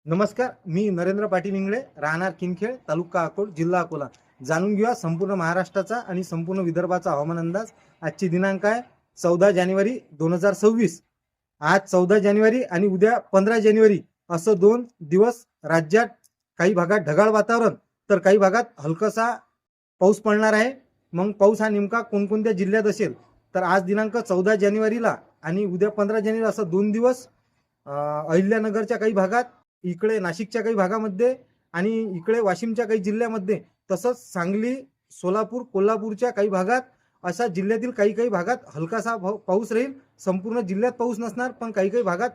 नमस्कार, मी नरेंद्र पाटील इंगळे, राहणार किनखेड, तालुका अकोट, जिल्हा अकोला. जाणून घेऊया संपूर्ण महाराष्ट्राचा आणि संपूर्ण विदर्भाचा हवामान अंदाज. आजची दिनांक आहे 14 जानेवारी 2026. आज 14 जानेवारी आणि उद्या 15 जानेवारी असं 2 दिवस राज्यात काही भागात ढगाळ वातावरण तर काही भागात हलकासा पाऊस पडणार आहे. मग पाऊस हा नेमका कोणकोणत्या जिल्ह्यात असेल तर आज दिनांक 14 जानेवारीला आणि उद्या 15 जानेवारी असं 2 दिवस अहिल्यानगरच्या काही भागात, इकडे नाशिकच्या काही भागामध्ये आणि इकडे वाशिमच्या काही जिल्ह्यामध्ये, तसंच सांगली, सोलापूर, कोल्हापूरच्या काही भागात, अशा जिल्ह्यातील काही काही भागात हलकासा पाऊस राहील. संपूर्ण जिल्ह्यात पाऊस नसणार, पण काही काही भागात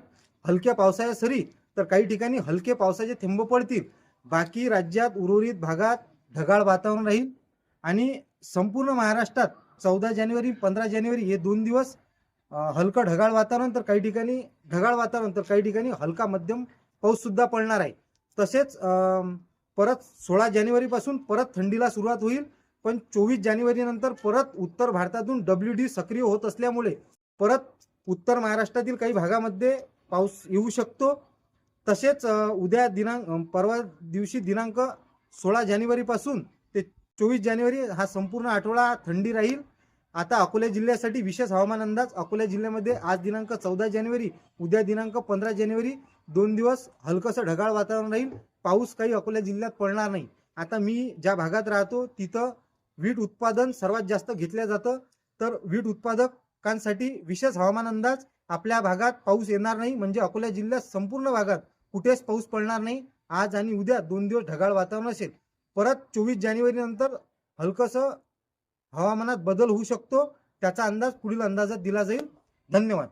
हलक्या पावसाच्या सरी तर काही ठिकाणी हलके पावसाचे थेंब पडतील. बाकी राज्यात उर्वरित भागात ढगाळ वातावरण राहील आणि संपूर्ण महाराष्ट्रात 14 जानेवारी 15 जानेवारी हे 2 दिवस हलकं ढगाळ वातावरण तर काही ठिकाणी ढगाळ वातावरण तर काही ठिकाणी हलका मध्यम पाऊस सुद्धा पडणार आहे. तसेच परत 16 जानेवारी पासून परत थंडीला सुरुवात होईल. पण 24 जानेवारी नंतर परत उत्तर भारतातून WD सक्रिय होत असल्यामुळे परत उत्तर महाराष्ट्रातील काही भागामध्ये पाऊस येऊ शकतो. तसेच उद्या परवा दिवशी दिनांक 16 जानेवारी पासून ते 24 जानेवारी हा संपूर्ण आठवडा थंडी राहील. आता अकोला जिल्ह्यासाठी विशेष हवामान अंदाज. अकोला जिल्ह्यामध्ये आज दिनांक 14 जानेवारी, उद्या दिनांक 15 जानेवारी 2 दिवस हलकंसं ढगाळ वातावरण राहील. पाऊस काही अकोला जिल्ह्यात पडणार नाही. आता मी ज्या भागात राहतो तिथं वीट उत्पादन सर्वात जास्त घेतलं जातं, तर वीट उत्पादकांसाठी विशेष हवामान अंदाज. आपल्या भागात पाऊस येणार नाही, म्हणजे अकोला जिल्ह्यात संपूर्ण भागात कुठेच पाऊस पडणार नाही. आज आणि उद्या 2 दिवस ढगाळ वातावरण असेल. परत 24 जानेवारी नंतर हलकंसं हवामानात बदल होऊ शकतो. त्याचा अंदाज पुढील अंदाजात दिला जाईल. धन्यवाद.